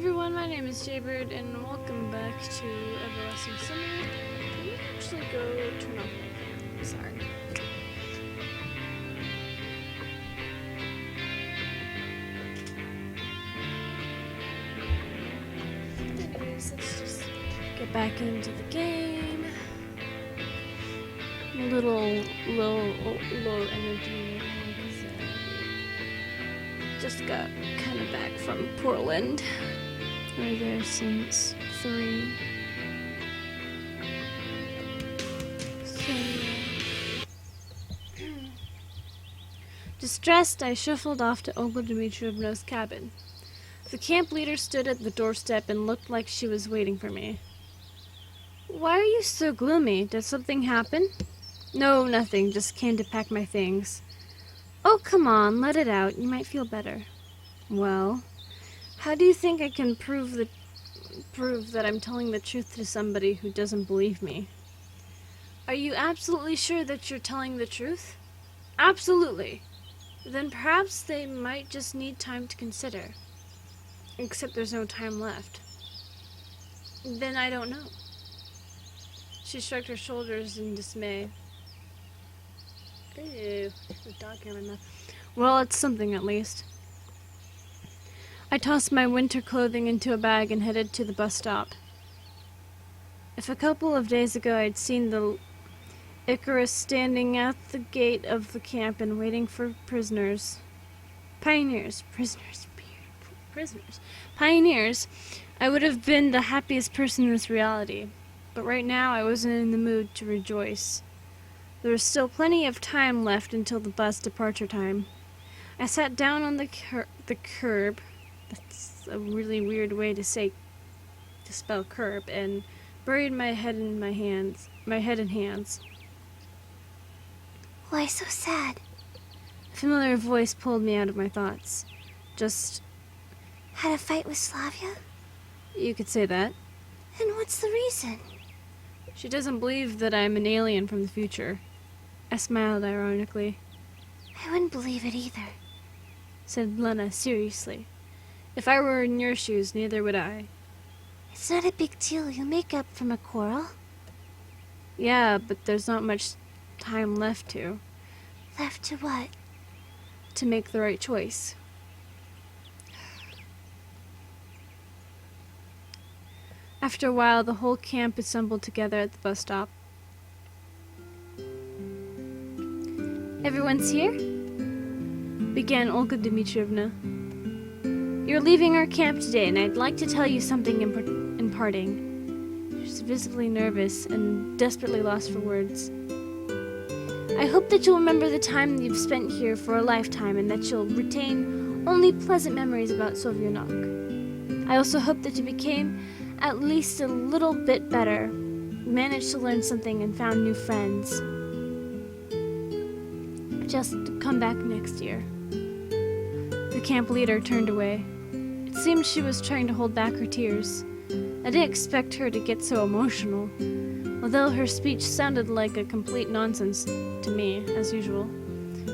everyone, my name is Jaybird and welcome back to Everlasting Summer. Can you actually go turn off my fan? Sorry. Anyways, let's just get back into the game. I'm a little low energy because just got kind of back from Portland. We're there since 3. So, distressed, I shuffled off to Olga Dmitrievna's cabin. The camp leader stood at the doorstep and looked like she was waiting for me. Why are you so gloomy? Did something happen? No, nothing. Just came to pack my things. Oh, come on, let it out. You might feel better. Well, how do you think I can prove that I'm telling the truth to somebody who doesn't believe me? Are you absolutely sure that you're telling the truth? Absolutely. Then perhaps they might just need time to consider. Except there's no time left. Then I don't know. She shrugged her shoulders in dismay. Ew, the dog hair in my mouth. Well, it's something at least. I tossed my winter clothing into a bag and headed to the bus stop. If a couple of days ago I'd seen the Icarus standing at the gate of the camp and waiting for prisoners, pioneers, I would have been the happiest person in this reality. But right now I wasn't in the mood to rejoice. There was still plenty of time left until the bus departure time. I sat down on the curb. That's a really weird way to spell curb, and buried my head in hands. Why so sad? A familiar voice pulled me out of my thoughts. Just had a fight with Slavia? You could say that. And what's the reason? She doesn't believe that I'm an alien from the future. I smiled ironically. I wouldn't believe it either, said Lena seriously. If I were in your shoes, neither would I. It's not a big deal. You'll make up from a quarrel. Yeah, but there's not much time left to. Left to what? To make the right choice. After a while, the whole camp assembled together at the bus stop. Everyone's here? Began Olga Dmitrievna. You're leaving our camp today, and I'd like to tell you something in parting. She was visibly nervous and desperately lost for words. I hope that you'll remember the time you've spent here for a lifetime, and that you'll retain only pleasant memories about Sovyonok. I also hope that you became at least a little bit better, managed to learn something, and found new friends. Just come back next year. The camp leader turned away. It seemed she was trying to hold back her tears. I didn't expect her to get so emotional, although her speech sounded like a complete nonsense to me, as usual.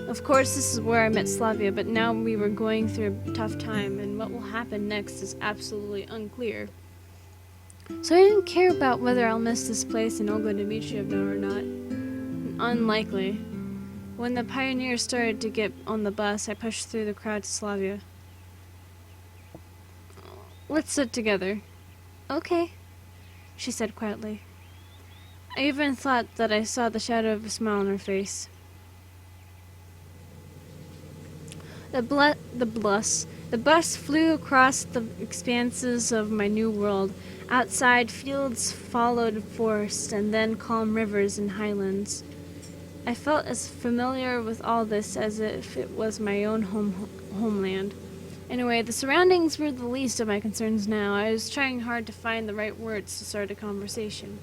Of course, this is where I met Slavia, but now we were going through a tough time, and what will happen next is absolutely unclear. So I didn't care about whether I'll miss this place in Olga Dmitrievna or not. Unlikely. When the pioneers started to get on the bus, I pushed through the crowd to Slavia. Let's sit together. Okay, she said quietly. I even thought that I saw the shadow of a smile on her face. The bus flew across the expanses of my new world. Outside, fields followed forests, and then calm rivers and highlands. I felt as familiar with all this as if it was my own homeland. Anyway, the surroundings were the least of my concerns now. I was trying hard to find the right words to start a conversation.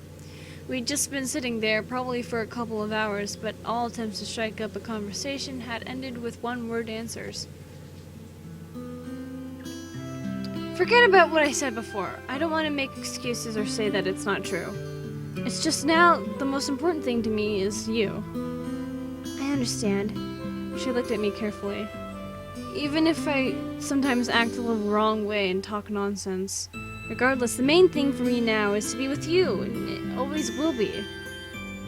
We'd just been sitting there, probably for a couple of hours, but all attempts to strike up a conversation had ended with one-word answers. Forget about what I said before. I don't want to make excuses or say that it's not true. It's just now, the most important thing to me is you. I understand. She looked at me carefully. even if I sometimes act a little wrong way and talk nonsense. Regardless, the main thing for me now is to be with you, and it always will be.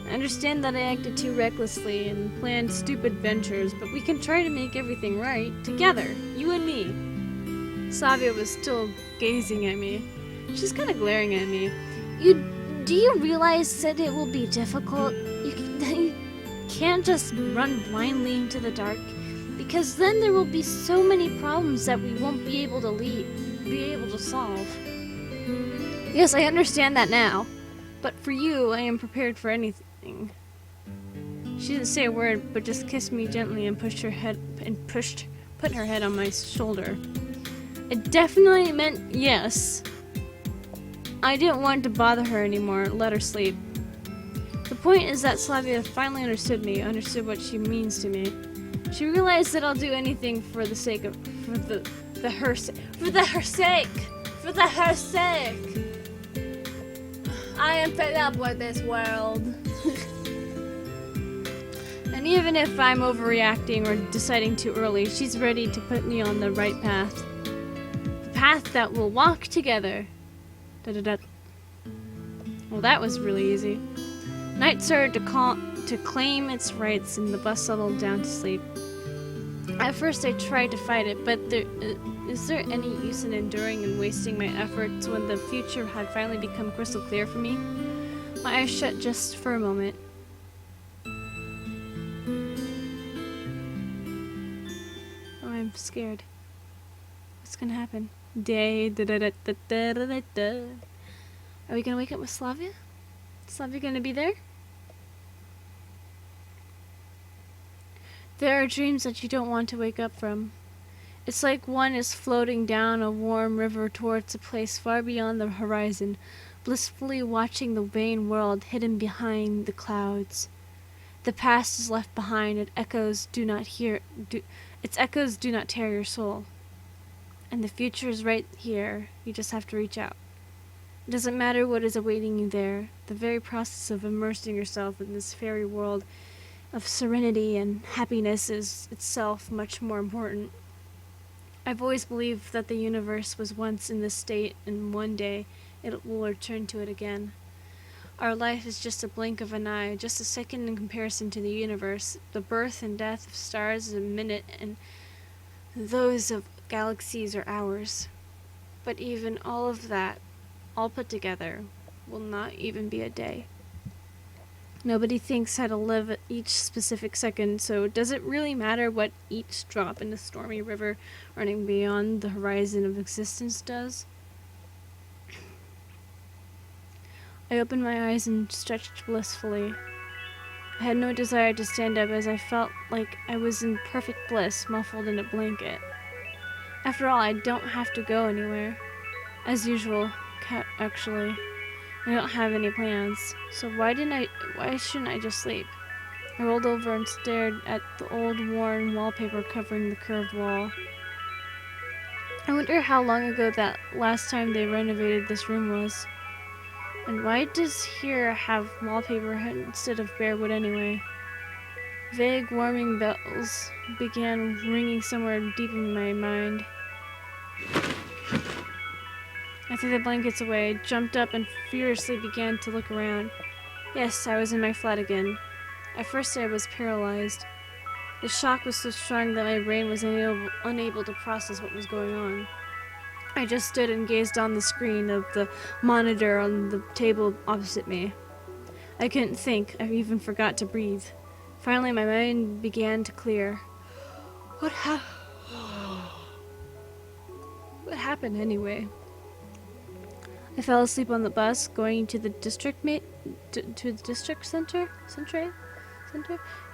I understand that I acted too recklessly and planned stupid ventures, but we can try to make everything right, together, you and me. Slavia was still gazing at me. She's kind of glaring at me. Do you realize that it will be difficult? You can't just run blindly into the dark, because then there will be so many problems that we won't be able to solve. Yes, I understand that now. But for you, I am prepared for anything. She didn't say a word, but just kissed me gently and put her head on my shoulder. It definitely meant yes. I didn't want to bother her anymore, let her sleep. The point is that Slavia finally understood me, understood what she means to me. She realized that I'll do anything for her sake. I am fed up with this world. And even if I'm overreacting or deciding too early, she's ready to put me on the right path. The path that we'll walk together. Da-da-da. Well, that was really easy. Night started to claim its rights and the bus settled down to sleep. At first I tried to fight it, but is there any use in enduring and wasting my efforts when the future had finally become crystal clear for me? My eyes shut just for a moment. Oh, I'm scared. What's gonna happen? Day da da da da da da da. Are we gonna wake up with Slavia? Is Slavia gonna be there? There are dreams that you don't want to wake up from. It's like one is floating down a warm river towards a place far beyond the horizon, blissfully watching the vain world hidden behind the clouds. The past is left behind, its echoes do not tear your soul. And the future is right here, you just have to reach out. It doesn't matter what is awaiting you there, the very process of immersing yourself in this fairy world of serenity and happiness is itself much more important. I've always believed that the universe was once in this state and one day it will return to it again. Our life is just a blink of an eye, just a second in comparison to the universe. The birth and death of stars is a minute and those of galaxies are hours. But even all of that, all put together, will not even be a day. Nobody thinks how to live at each specific second, so does it really matter what each drop in the stormy river running beyond the horizon of existence does? I opened my eyes and stretched blissfully. I had no desire to stand up as I felt like I was in perfect bliss, muffled in a blanket. After all, I don't have to go anywhere. As usual, actually. I don't have any plans, so why shouldn't I just sleep? I rolled over and stared at the old worn wallpaper covering the curved wall. I wonder how long ago that last time they renovated this room was. And why does here have wallpaper instead of bare wood anyway? Vague warming bells began ringing somewhere deep in my mind. I threw the blankets away, jumped up, and furiously began to look around. Yes, I was in my flat again. At first I was paralyzed. The shock was so strong that my brain was unable to process what was going on. I just stood and gazed on the screen of the monitor on the table opposite me. I couldn't think. I even forgot to breathe. Finally, my mind began to clear. What happened anyway? I fell asleep on the bus, going to the district to the district center?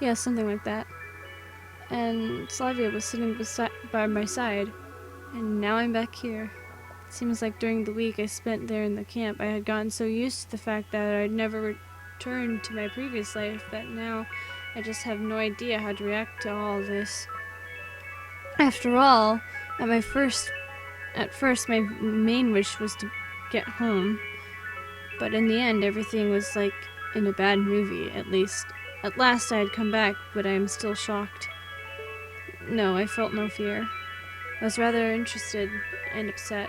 Yeah, something like that. And Slavia was sitting by my side, and now I'm back here. It seems like during the week I spent there in the camp, I had gotten so used to the fact that I'd never returned to my previous life that now I just have no idea how to react to all this. After all, at first my main wish was to get home, but in the end everything was like in a bad movie. At last I had come back, but I am still shocked. No, I felt no fear. I was rather interested and upset.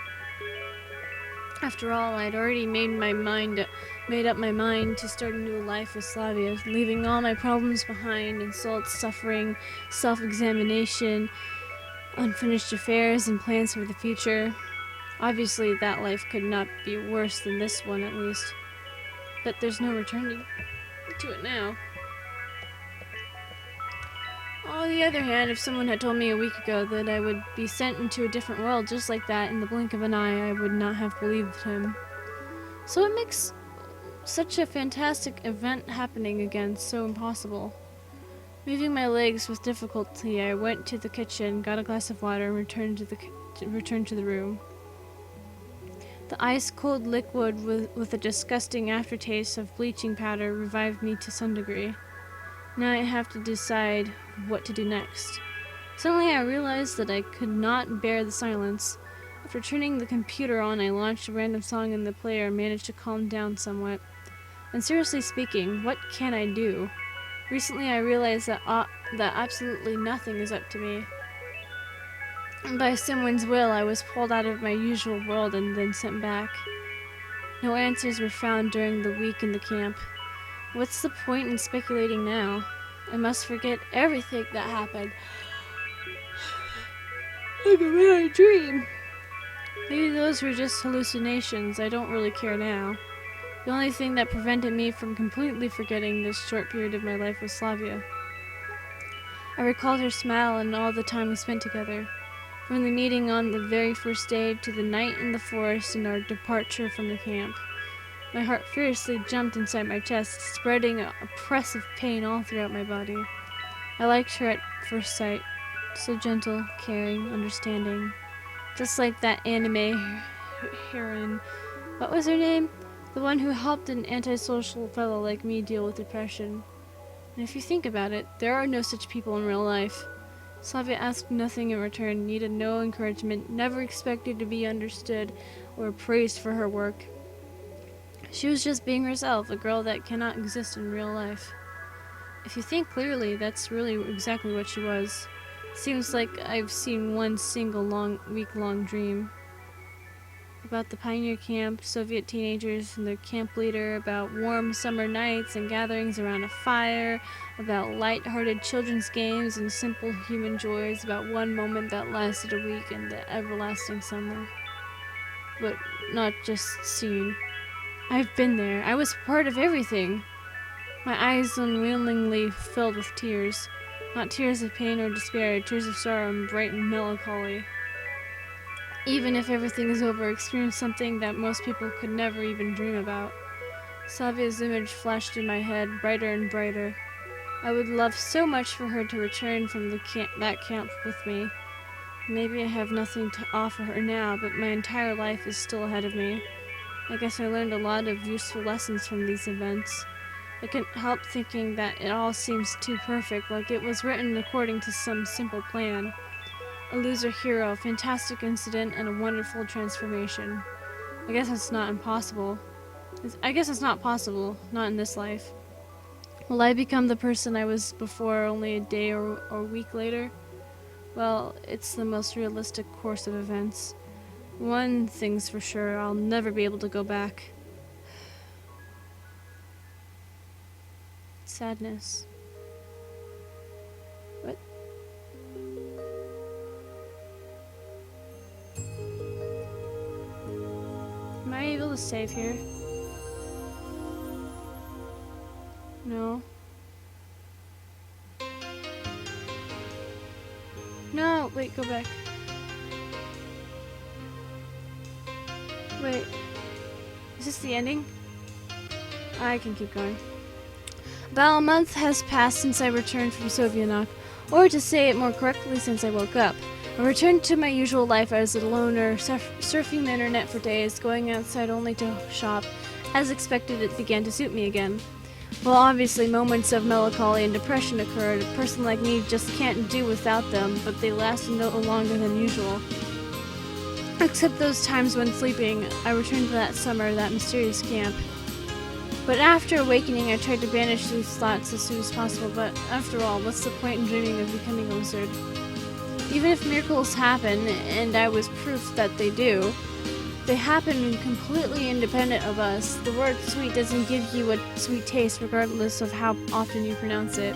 After all, I'd already made up my mind to start a new life with Slavia, leaving all my problems behind, insults, suffering, self-examination, unfinished affairs, and plans for the future. Obviously, that life could not be worse than this one, at least. But there's no returning to it now. On the other hand, if someone had told me a week ago that I would be sent into a different world just like that in the blink of an eye, I would not have believed him. So what makes such a fantastic event happening again so impossible? Moving my legs with difficulty, I went to the kitchen, got a glass of water, and returned to the room. The ice-cold liquid with a disgusting aftertaste of bleaching powder revived me to some degree. Now I have to decide what to do next. Suddenly I realized that I could not bear the silence. After turning the computer on, I launched a random song in the player and managed to calm down somewhat. And seriously speaking, what can I do? Recently I realized that absolutely nothing is up to me. By someone's will, I was pulled out of my usual world and then sent back. No answers were found during the week in the camp. What's the point in speculating now? I must forget everything that happened. Like a bad dream. Maybe those were just hallucinations. I don't really care now. The only thing that prevented me from completely forgetting this short period of my life was Slavia. I recalled her smile and all the time we spent together. From the meeting on the very first day to the night in the forest and our departure from the camp. My heart fiercely jumped inside my chest, spreading an oppressive pain all throughout my body. I liked her at first sight. So gentle, caring, understanding. Just like that anime heroine. What was her name? The one who helped an antisocial fellow like me deal with depression. And if you think about it, there are no such people in real life. Slavia asked nothing in return, needed no encouragement, never expected to be understood or praised for her work. She was just being herself, a girl that cannot exist in real life. If you think clearly, that's really exactly what she was. Seems like I've seen one single week-long dream. About the pioneer camp, Soviet teenagers and their camp leader, about warm summer nights and gatherings around a fire, about light-hearted children's games and simple human joys, about one moment that lasted a week and the everlasting summer. But not just seen. I've been there. I was part of everything. My eyes unwillingly filled with tears. Not tears of pain or despair, tears of sorrow and brightened melancholy. Even if everything is over, experience something that most people could never even dream about. Slavia's image flashed in my head, brighter and brighter. I would love so much for her to return from that camp with me. Maybe I have nothing to offer her now, but my entire life is still ahead of me. I guess I learned a lot of useful lessons from these events. I couldn't help thinking that it all seems too perfect, like it was written according to some simple plan. A loser hero, a fantastic incident, and a wonderful transformation. I guess it's not impossible. I guess it's not possible, not in this life. Will I become the person I was before only a day or a week later? Well, it's the most realistic course of events. One thing's for sure, I'll never be able to go back. Sadness. What? Am I able to save here? No. No, wait, go back. Wait. Is this the ending? I can keep going. About a month has passed since I returned from Sovianok, or to say it more correctly, since I woke up. I returned to my usual life as a loner, surfing the internet for days, going outside only to shop. As expected, it began to suit me again. Well, obviously, moments of melancholy and depression occurred. A person like me just can't do without them, but they lasted no longer than usual. Except those times when sleeping, I returned to that summer, that mysterious camp. But after awakening, I tried to banish these thoughts as soon as possible, but after all, what's the point in dreaming of becoming a wizard? Even if miracles happen, and I was proof that they do, they happen completely independent of us. The word sweet doesn't give you a sweet taste regardless of how often you pronounce it.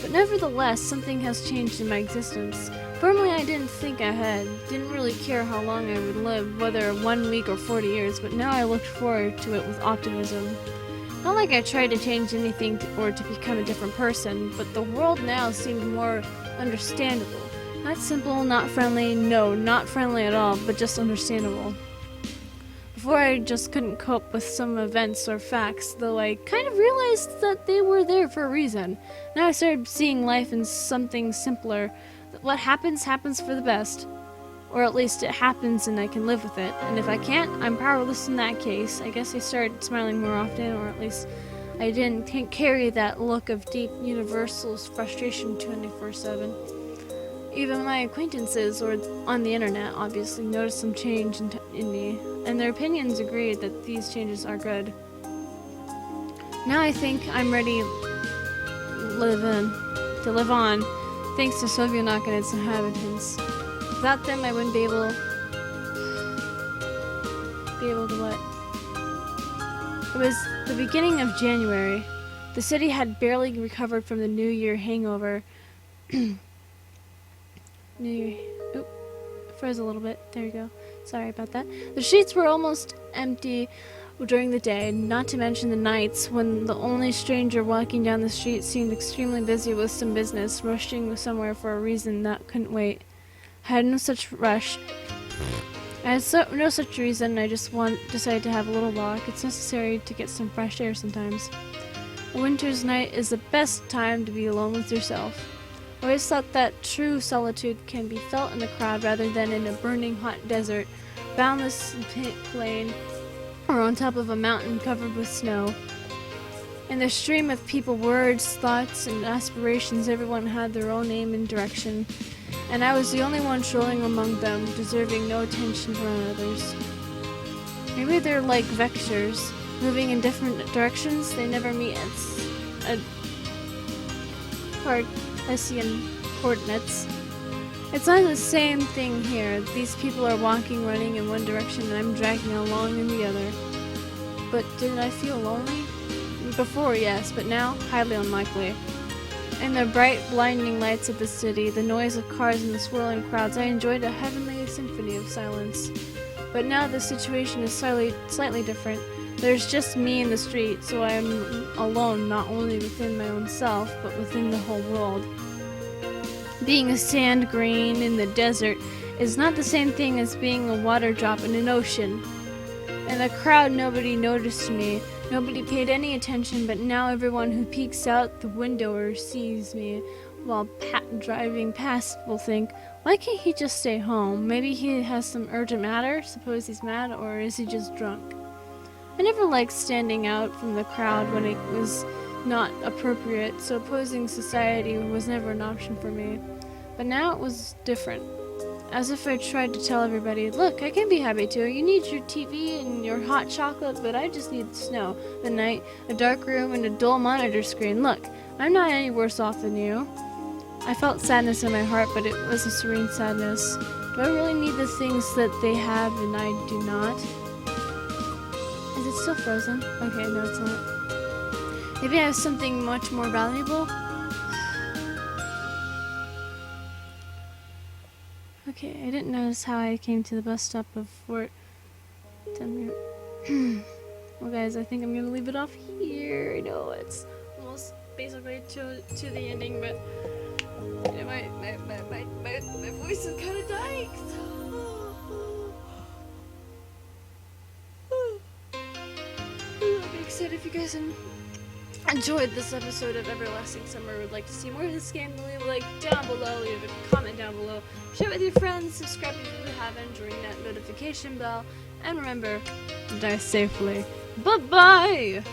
But nevertheless, something has changed in my existence. Formerly, I didn't think ahead, didn't really care how long I would live, whether 1 week or 40 years, but now I looked forward to it with optimism. Not like I tried to change anything or to become a different person, but the world now seemed more understandable. Not simple, not friendly, no, not friendly at all, but just understandable. Before I just couldn't cope with some events or facts, though I kind of realized that they were there for a reason. Now I started seeing life in something simpler. What happens, happens for the best. Or at least it happens and I can live with it. And if I can't, I'm powerless in that case. I guess I started smiling more often, or at least I didn't carry that look of deep universal frustration 24/7. Even my acquaintances or on the internet obviously noticed some change in me, and their opinions agreed that these changes are good. Now I think I'm ready to live on, thanks to Sovianok and its inhabitants. Without them, I wouldn't be able to what? It was the beginning of January. The city had barely recovered from the New Year hangover. Oop, froze a little bit. There you go. Sorry about that. The streets were almost empty during the day, not to mention the nights when the only stranger walking down the street seemed extremely busy with some business, rushing somewhere for a reason that couldn't wait. I had no such rush. I had no such reason. I just decided to have a little walk. It's necessary to get some fresh air sometimes. A winter's night is the best time to be alone with yourself. I always thought that true solitude can be felt in a crowd rather than in a burning hot desert, boundless plain, or on top of a mountain covered with snow. In the stream of people, words, thoughts, and aspirations, everyone had their own aim and direction, and I was the only one strolling among them, deserving no attention from others. Maybe they're like vectors, moving in different directions. They never meet at Cartesian coordinates. It's not the same thing here. These people are walking, running in one direction, and I'm dragging along in the other. But did I feel lonely? Before, yes, but now, highly unlikely. In the bright, blinding lights of the city, the noise of cars and the swirling crowds, I enjoyed a heavenly symphony of silence. But now the situation is slightly different. There's just me in the street, so I am alone not only within my own self, but within the whole world. Being a sand grain in the desert is not the same thing as being a water drop in an ocean. In the crowd, nobody noticed me. Nobody paid any attention, but now everyone who peeks out the window or sees me while driving past will think, why can't he just stay home? Maybe he has some urgent matter, suppose he's mad, or is he just drunk? I never liked standing out from the crowd when it was not appropriate, so opposing society was never an option for me. But now it was different. As if I tried to tell everybody, look, I can be happy too. You need your TV and your hot chocolate, but I just need the snow, the night, a dark room, and a dull monitor screen. Look, I'm not any worse off than you. I felt sadness in my heart, but it was a serene sadness. Do I really need the things that they have and I do not? Is it still frozen? Okay, no it's not. Maybe I have something much more valuable? Okay, I didn't notice how I came to the bus stop of Fort Denver. Well guys, I think I'm gonna leave it off here. I know it's almost basically to the ending, but my voice is kinda dying. I'm excited if you guys enjoyed this episode of Everlasting Summer, would like to see more of this game, leave a like down below, leave a comment down below, share it with your friends, subscribe if you haven't, ring that notification bell, and remember, die safely. Bye-bye!